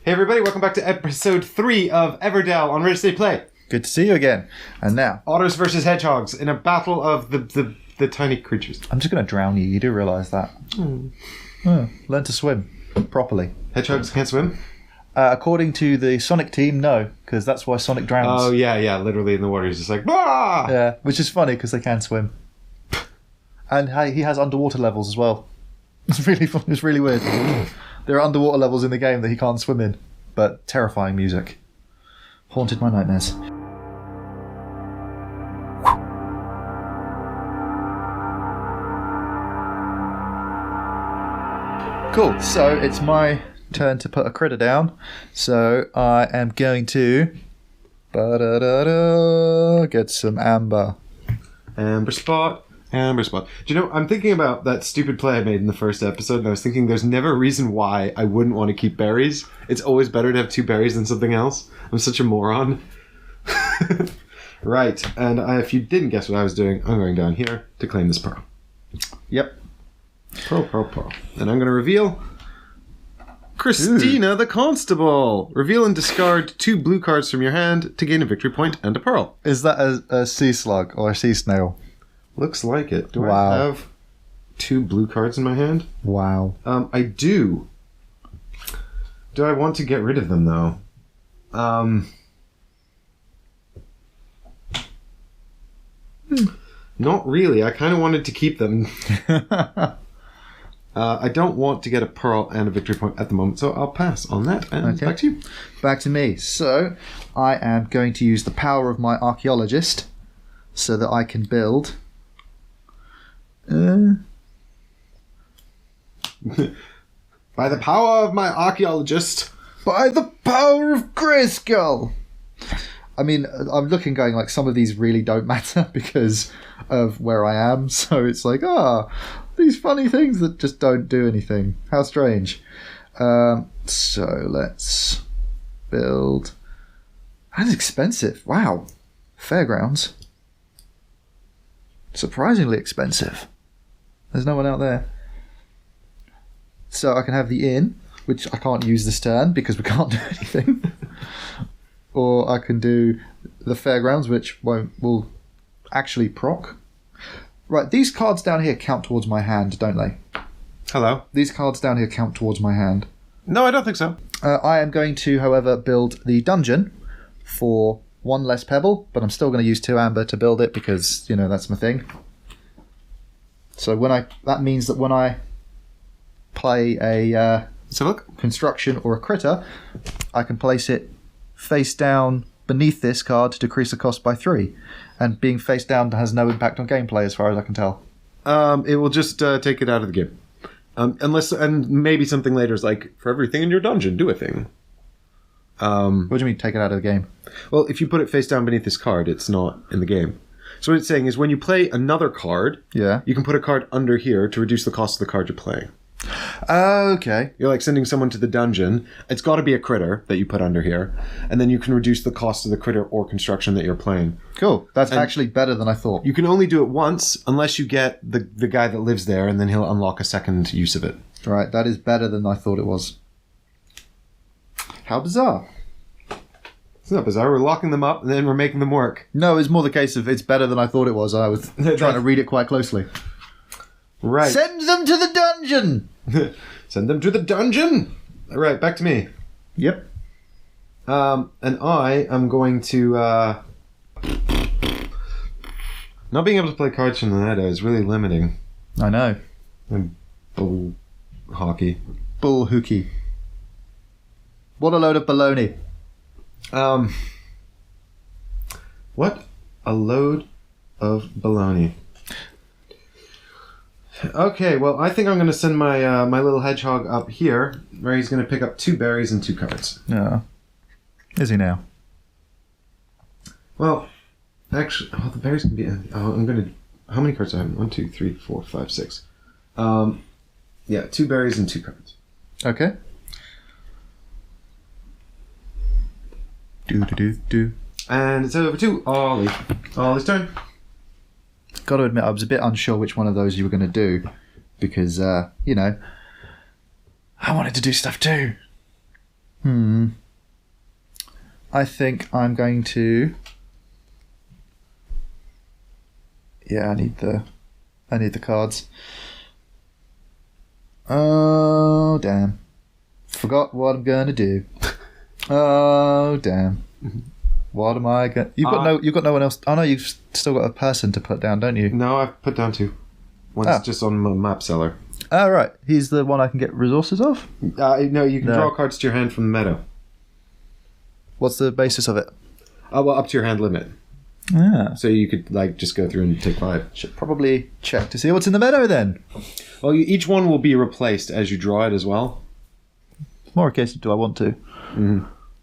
Hey everybody, welcome back to episode 3 of Everdell on Ready Steady Play. Good to see you again. And now, Otters versus hedgehogs in a battle of the tiny creatures. I'm just going to drown you. You do realise that. Learn to swim properly. Hedgehogs can't swim? According to the Sonic team, no, because that's why Sonic drowns. Oh yeah, literally in the water he's just like, bah! Yeah, which is funny because they can swim. And he has underwater levels as well. It's really fun. It's really weird. There are underwater levels in the game that he can't swim in, but terrifying music. Haunted my nightmares. Cool, so it's my turn to put a critter down. So I am going to get some amber. Amber spot. Do you know, I'm thinking about that stupid play I made in the first episode, and I was thinking there's never a reason why I wouldn't want to keep berries. It's always better to have 2 berries than something else. I'm such a moron. Right, and if you didn't guess what I was doing, I'm going down here to claim this pearl. Yep. Pearl. And I'm going to reveal Christina the Constable. Reveal and discard 2 blue cards from your hand to gain a victory point and a pearl. Is that a sea slug or a sea snail? Looks like it. Do Wow. I have 2 blue cards in my hand? Wow. I do. Do I want to get rid of them, though? Not really. I kind of wanted to keep them. I don't want to get a pearl and a victory point at the moment, so I'll pass on that. And Okay. back to you. Back to me. So, I am going to use the power of my archaeologist so that I can build... By the power of my archaeologist. By the power of Grayskull! I mean, I'm looking going like some of these really don't matter because of where I am. So it's like, these funny things that just don't do anything. How strange. So let's build... That's expensive. Wow. Fairgrounds. Surprisingly expensive. There's no one out there. So I can have the inn, which I can't use this turn because we can't do anything. Or I can do the fairgrounds, which will actually proc. Right, these cards down here count towards my hand, don't they? Hello. These cards down here count towards my hand. No, I don't think so. I am going to, however, build the dungeon for 1 less pebble, but I'm still going to use 2 amber to build it because, you know, that's my thing. So that means that when I play a construction or a critter, I can place it face down beneath this card to decrease the cost by 3. And being face down has no impact on gameplay as far as I can tell. It will just take it out of the game. And maybe something later is like, for everything in your dungeon, do a thing. What do you mean, take it out of the game? Well, if you put it face down beneath this card, it's not in the game. So what it's saying is when you play another card, Yeah. you can put a card under here to reduce the cost of the card you're playing. Okay. You're like sending someone to the dungeon. It's got to be a critter that you put under here. And then you can reduce the cost of the critter or construction that you're playing. Cool. That's actually better than I thought. You can only do it once unless you get the guy that lives there, and then he'll unlock a second use of it. Right, that is better than I thought it was. How bizarre. It's not bizarre. We're locking them up, and then we're making them work. No, it's more the case of it's better than I thought it was. I was trying to read it quite closely. Right. Send them to the dungeon! Send them to the dungeon! All right, back to me. Yep. And I am going to... Not being able to play cards from the Netta is really limiting. I know. And bull hockey. Bull hooky. What a load of baloney. What a load of baloney. Okay, well, I think I'm going to send my my little hedgehog up here, where he's going to pick up 2 berries and 2 cards. Yeah. Is he now? Well, actually, the berries can be... I'm going to... How many cards do I have? 1, 2, 3, 4, 5, 6. Yeah, 2 berries and 2 cards. Okay. Do. And it's over to Ollie. Ollie's turn. Got to admit, I was a bit unsure which one of those you were going to do because, you know, I wanted to do stuff too. I think I'm going to. Yeah, I need the cards. Oh damn! Forgot what I'm gonna do. Oh damn! What am I going? You've got no one else. Oh no, you've still got a person to put down, don't you? No, I've put down 2. One's just on my map seller. Oh right, he's the one I can get resources of. No, you can draw cards to your hand from the meadow. What's the basis of it? Well, up to your hand limit. Ah. So you could just go through and take 5. Should probably check to see what's in the meadow then. Well, each one will be replaced as you draw it as well. More a case of do I want to?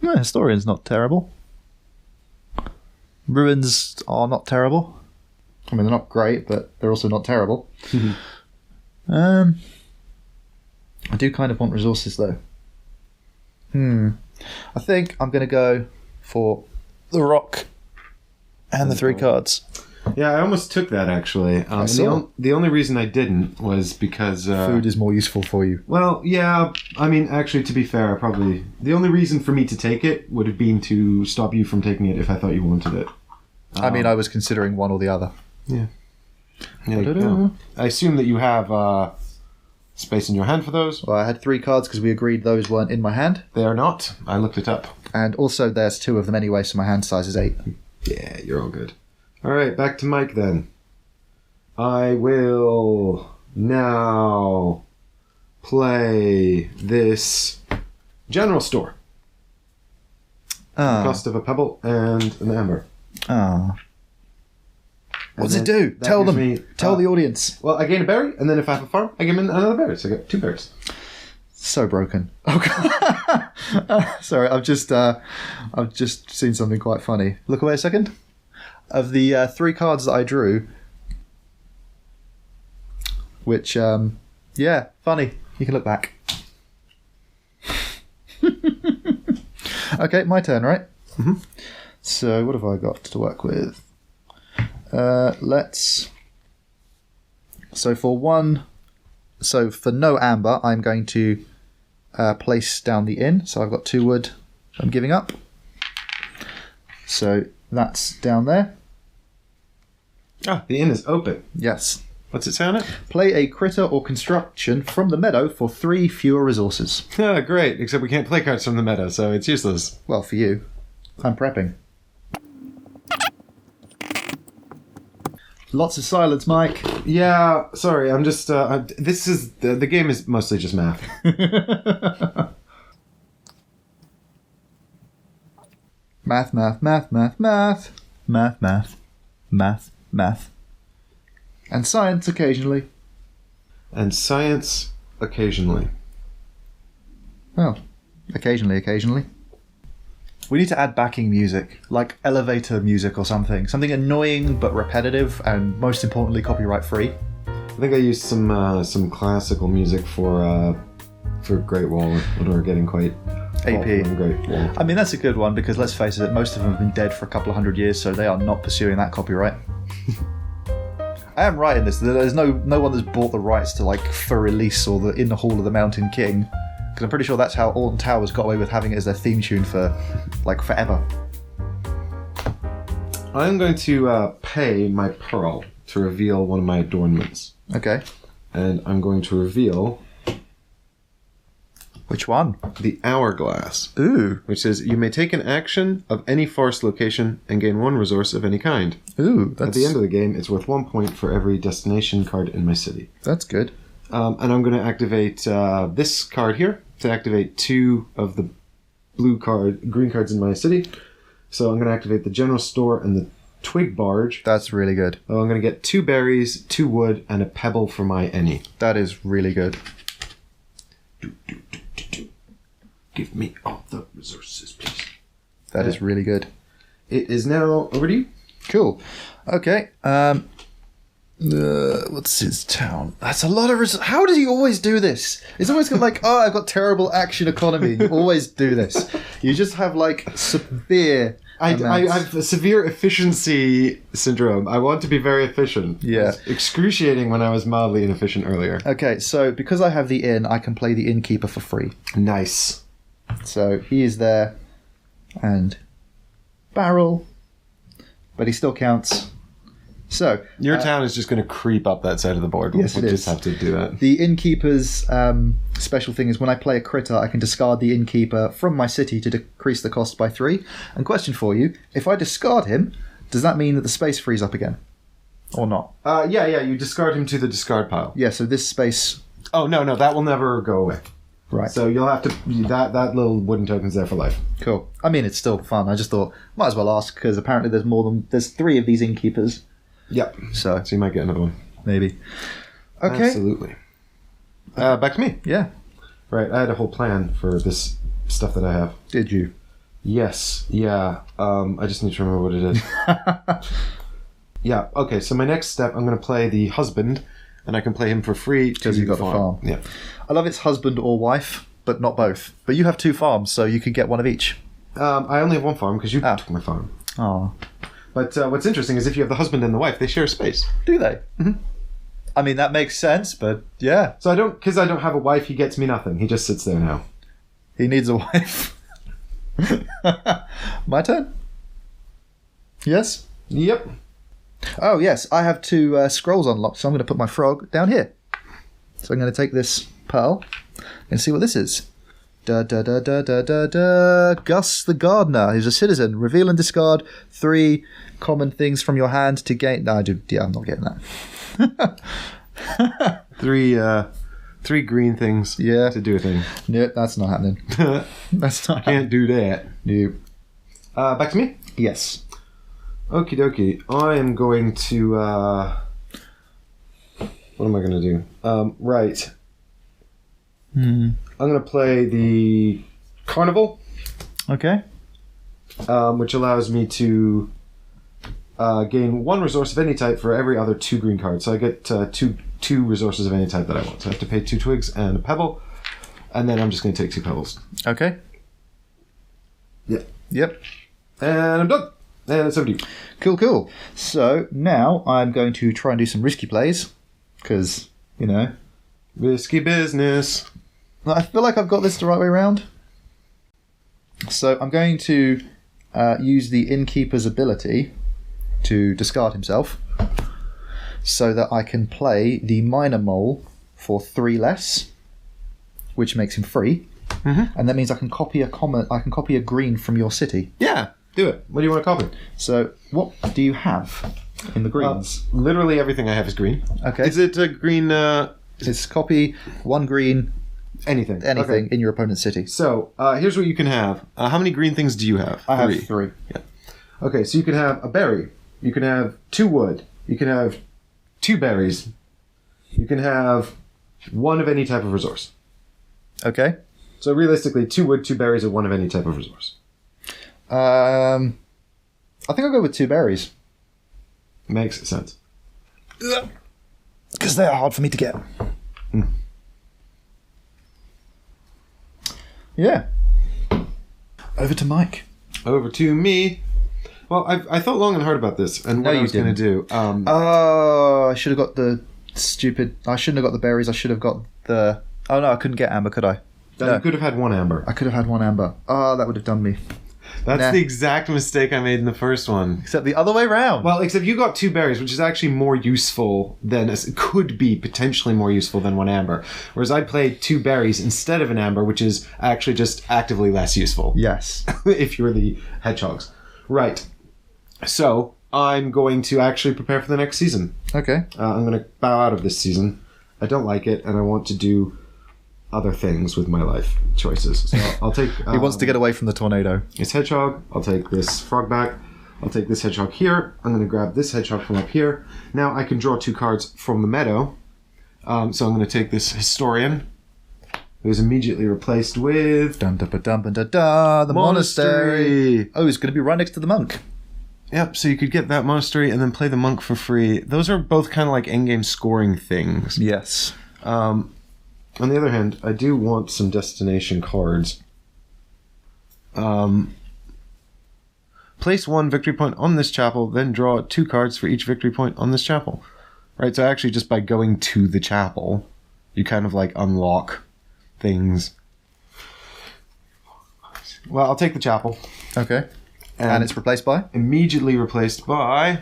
Historian's not terrible. Ruins are not terrible. I mean, they're not great, but they're also not terrible. I do kind of want resources though. I think I'm going to go for the rock and the 3 cards. Yeah, I almost took that actually. The only reason I didn't was because food is more useful for you. Well, yeah. I mean, actually, to be fair, the only reason for me to take it would have been to stop you from taking it if I thought you wanted it. I mean, I was considering one or the other. Yeah. I assume that you have space in your hand for those. Well, I had 3 cards because we agreed those weren't in my hand. They are not. I looked it up. And also, there's 2 of them anyway, so my hand size is 8. Yeah, you're all good. All right, back to Mike then. I will now play this general store. Cost of a pebble and an amber. What does it do? Tell them. Tell the audience. Well, I gain a berry, and then if I have a farm, I give them another berry. So I get 2 berries. So broken. Oh God. Sorry, I've just seen something quite funny. Look away a second. Of the 3 cards that I drew, which funny. You can look back. Okay, my turn, right? Mm-hmm. So what have I got to work with? So for no amber, I'm going to place down the inn. So I've got 2 wood I'm giving up. So that's down there. Ah, the inn is open. Yes. What's it say on it? Play a critter or construction from the meadow for 3 fewer resources. Ah, great. Except we can't play cards from the meadow, so it's useless. Well, for you. I'm prepping. Lots of silence, Mike. Yeah, sorry. I'm just. This is the game is mostly just math. Math, math, math, math, math, math, math, math, math, and science occasionally. And science occasionally. Well, occasionally. We need to add backing music, like elevator music or something. Something annoying but repetitive, and most importantly, copyright free. I think I used some classical music for Great Wall when we were getting quite AP. Great Wall. I mean, that's a good one because let's face it, most of them have been dead for a couple of 100 years, so they are not pursuing that copyright. I am right in this. There's no one that's bought the rights to for release or In the Hall of the Mountain King. Because I'm pretty sure that's how Alton Towers got away with having it as their theme tune for, forever. I'm going to pay my pearl to reveal one of my adornments. Okay. And I'm going to reveal... Which one? The Hourglass. Ooh. Which says, you may take an action of any forest location and gain 1 resource of any kind. Ooh, At the end of the game, it's worth 1 point for every destination card in my city. That's good. And I'm going to activate this card here to activate 2 of the green cards in my city. So I'm going to activate the General Store and the Twig Barge. That's really good. So I'm going to get 2 berries, 2 wood, and a pebble for my any. That is really good. Give me all the resources, please. That is really good. It is now over to you. Cool. Okay. What's his town? That's a lot of how does he always do this? It's always got I've got terrible action economy. You always do this. You just have severe I have a severe efficiency syndrome. I want to be very efficient. Yeah. It's excruciating when I was mildly inefficient earlier. Okay, so because I have the inn, I can play the innkeeper for free. Nice. So he is there, and barrel, but he still counts. So your town is just going to creep up that side of the board. Yes, we'll it just is. have to do that. The innkeeper's special thing is when I play a critter, I can discard the innkeeper from my city to decrease the cost by 3. And question for you, if I discard him, does that mean that the space frees up again? Or not? Yeah, you discard him to the discard pile. Yeah, so this space... Oh, no, that will never go away. Right. So you'll have to... That little wooden token's there for life. Cool. I mean, it's still fun. I just thought, might as well ask, because apparently there's 3 of these innkeepers. Yep. So you might get another one. maybe. Okay. Absolutely. Back to me. Yeah. Right, I had a whole plan for this stuff that I have. Did you? Yes, yeah. I just need to remember what it is. Yeah, okay, so my next step, I'm going to play the husband, and I can play him for free. Because you've got the farm. Yeah. I love it's husband or wife, but not both. But you have 2 farms, so you could get one of each. I only have one farm because you took my farm. Oh. But what's interesting is if you have the husband and the wife, they share space. Do they? Mm-hmm. I mean, that makes sense, but yeah. So because I don't have a wife, he gets me nothing. He just sits there now. He needs a wife. My turn? Yes? Yep. Oh, yes. I have 2 scrolls unlocked, so I'm going to put my frog down here. So I'm going to take this pearl and see what this is. Gus the Gardener, who's a citizen. Reveal and discard 3 common things from your hand to gain... No, I'm not getting that. 3 green things to do a thing. Nope, that's not happening. That's not happening. Can't do that. Nope. Back to me? Yes. Okie dokie. I am going to... what am I going to do? Right. I'm going to play the Carnival. Okay. Which allows me to gain 1 resource of any type for every other 2 green cards. So I get two resources of any type that I want. So I have to pay 2 twigs and a pebble, and then I'm just going to take 2 pebbles. Okay. Yep. And I'm done. And it's over to you. Cool. So now I'm going to try and do some risky plays, because, Risky business. I feel like I've got this the right way around. So I'm going to use the innkeeper's ability to discard himself so that I can play the minor mole for 3 less, which makes him free. Mm-hmm. And that means I can copy a green from your city. Yeah, do it. What do you want to copy? So what do you have in the greens? Literally everything I have is green. Okay. Is it a green... It's copy 1 green... Anything okay. In your opponent's city. So, here's what you can have. How many green things do you have? I have 3. Yeah. Okay, so you can have a berry. You can have 2 wood. You can have 2 berries. You can have 1 of any type of resource. Okay. So realistically, 2 wood, 2 berries, or 1 of any type of resource. I think I'll go with 2 berries. Makes sense. Because they're hard for me to get. Yeah. Over to Mike. Over to me. Well, I thought long and hard about this and what I was going to do. I should have got the stupid... I shouldn't have got the berries. I should have got the... Oh, no, I couldn't get amber, could I? You could have had 1 amber. I could have had 1 amber. Oh, that would have done me. That's the exact mistake I made in the first one. Except the other way round. Well, except you got 2 berries, which is actually more useful than... could be potentially more useful than 1 amber. Whereas I played 2 berries instead of an amber, which is actually just actively less useful. Yes. If you're the hedgehogs. Right. So, I'm going to actually prepare for the next season. Okay. I'm going to bow out of this season. I don't like it, and I want to do other things with my life choices. So I'll take... he wants to get away from the tornado. It's hedgehog. I'll take this frog back. I'll take this hedgehog here. I'm going to grab this hedgehog from up here. Now I can draw 2 cards from the meadow. So I'm going to take this historian, who is immediately replaced with... The monastery. Oh, he's going to be right next to the monk. Yep, so you could get that monastery and then play the monk for free. Those are both kind of like endgame scoring things. Yes. On the other hand, I do want some destination cards. Place 1 victory point on this chapel, then draw 2 cards for each victory point on this chapel. Right, so actually just by going to the chapel, you kind of like unlock things. Well, I'll take the chapel. Okay. And it's replaced by? Immediately replaced by...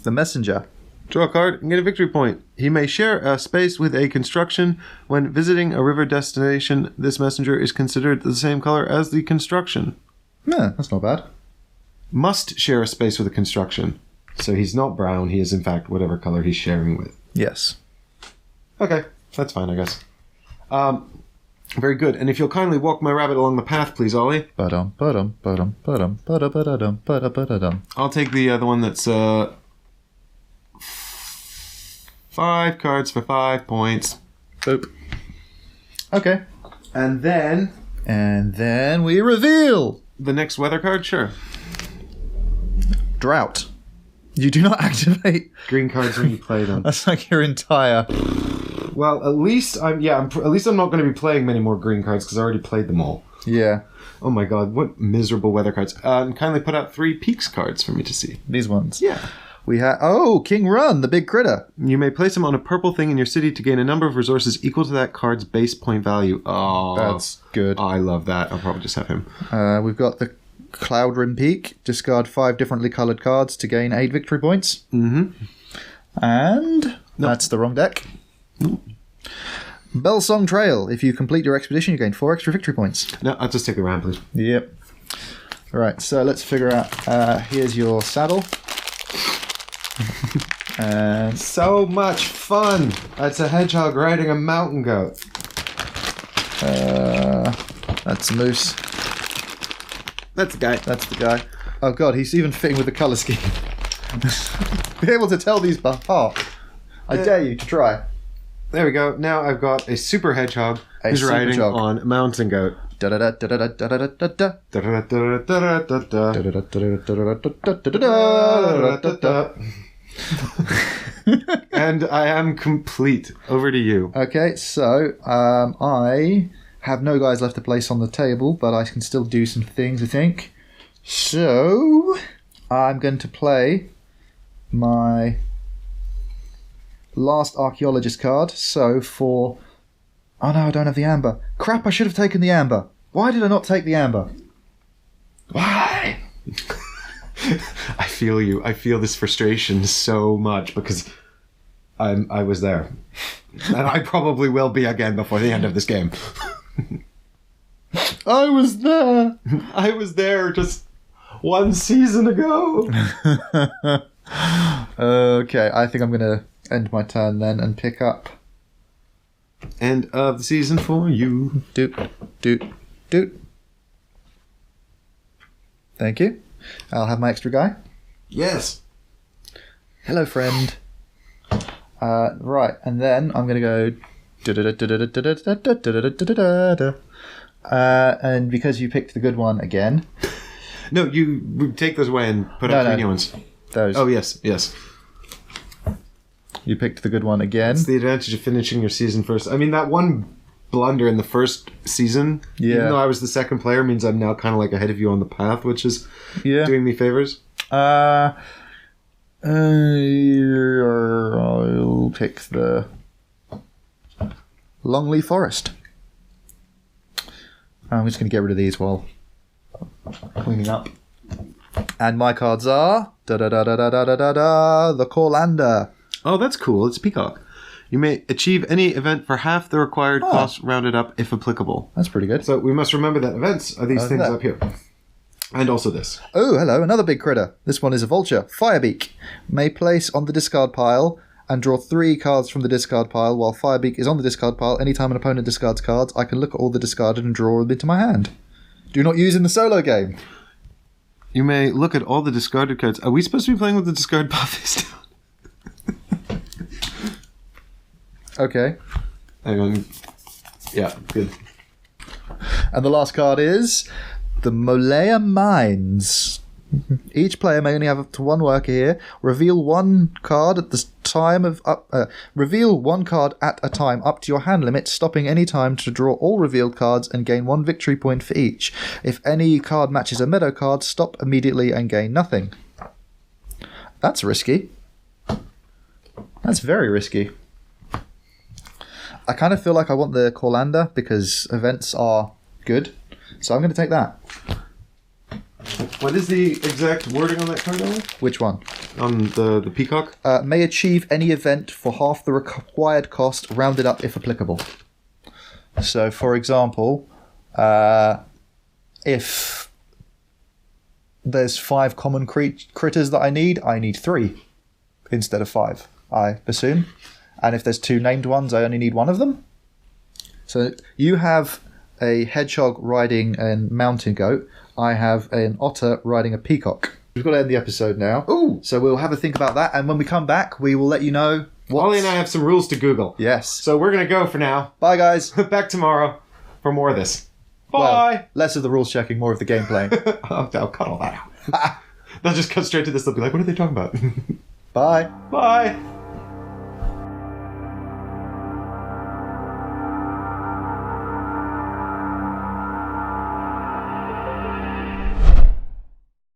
The messenger. Draw a card and get a victory point. He may share a space with a construction. When visiting a river destination, this messenger is considered the same color as the construction. Yeah, that's not bad. Must share a space with a construction. So he's not brown. He is, in fact, whatever color he's sharing with. Yes. Okay, that's fine, I guess. Very good. And if you'll kindly walk my rabbit along the path, please, Ollie. Ba-dum, ba-dum, ba-dum, ba-dum, ba-da, ba-da-dum, ba-da, ba-da-dum. I'll take the one that's 5 cards for 5 points. Boop. Okay. And then we reveal the next weather card, sure. Drought. You do not activate Green cards when you play them. That's like your entire... Well, at least I'm not going to be playing many more green cards because I already played them all. Yeah. Oh my god, what miserable weather cards. And kindly put out 3 Peaks cards for me to see. These ones. Yeah. We have... King Run, the big critter. You may place him on a purple thing in your city to gain a number of resources equal to that card's base point value. Oh, that's good. I love that. I'll probably just have him. We've got the Cloud Rim Peak. Discard 5 differently coloured cards to gain 8 victory points. Mm-hmm. And that's the wrong deck. Bellsong Trail. If you complete your expedition, you gain 4 extra victory points. No, I'll just take the round, please. Yep. Right, so let's figure out... here's your saddle. And so much fun! It's a hedgehog riding a mountain goat. That's a moose. That's the guy. That's the guy. Oh god, he's even fitting with the colour scheme. Be able to tell these by heart. I dare you to try. There we go. Now I've got a super hedgehog who's riding on a mountain goat. And I am complete. Over to you. Okay, so I have no guys left to place on the table, but I can still do some things, I think. So I'm going to play my last archaeologist card. So for... Oh no, I don't have the amber. Crap, I should have taken the amber. Why did I not take the amber? Why? I feel you. I feel this frustration so much because I was there. And I probably will be again before the end of this game. I was there. I was there just 1 season ago. Okay, I think I'm going to end my turn then and pick up. End of the season for you. Doot, doot, doot. Thank you. I'll have my extra guy. Yes. Hello, friend. Right, and then I'm going to go... and because you picked the good one again... No, you take those away and put up 3 new ones. Those. Oh, yes, yes. You picked the good one again. It's the advantage of finishing your season first. I mean, that one blunder in the first season, even though I was the second player, means I'm now kind of like ahead of you on the path, which is doing me favors. I'll pick the Longleaf Forest. I'm just going to get rid of these while cleaning up. And my cards are the Corlander. Oh, that's cool. It's Peacock. You may achieve any event for half the required cost rounded up if applicable. That's pretty good. So we must remember that events are these things up here. And also this. Oh, hello, another big critter. This one is a vulture. Firebeak. May place on the discard pile and draw 3 cards from the discard pile while Firebeak is on the discard pile. Anytime an opponent discards cards, I can look at all the discarded and draw them into my hand. Do not use in the solo game. You may look at all the discarded cards. Are we supposed to be playing with the discard pile face down? Okay. Hang on. Yeah, good. And the last card is the Molea Mines. Each player may only have up to 1 worker here. Reveal 1 card at the time of reveal 1 card at a time up to your hand limit, stopping any time to draw all revealed cards and gain 1 victory point for each. If any card matches a meadow card, stop immediately and gain nothing. That's risky. That's very risky. I kind of feel like I want the Corlander because events are good. So I'm going to take that. What is the exact wording on that card, Owen? Which one? On the peacock? May achieve any event for half the required cost, rounded up if applicable. So, for example, if there's 5 common critters that I need 3 instead of 5, I assume. And if there's 2 named ones, I only need 1 of them. So you have a hedgehog riding a mountain goat. I have an otter riding a peacock. We've got to end the episode now. Ooh! So we'll have a think about that, and when we come back, we will let you know what... Ollie and I have some rules to Google. Yes. So we're going to go for now. Bye, guys. Back tomorrow for more of this. Bye! Well, less of the rules checking, more of the gameplay. I'll cut all that out. They'll just cut straight to this. They'll be like, what are they talking about? Bye. Bye!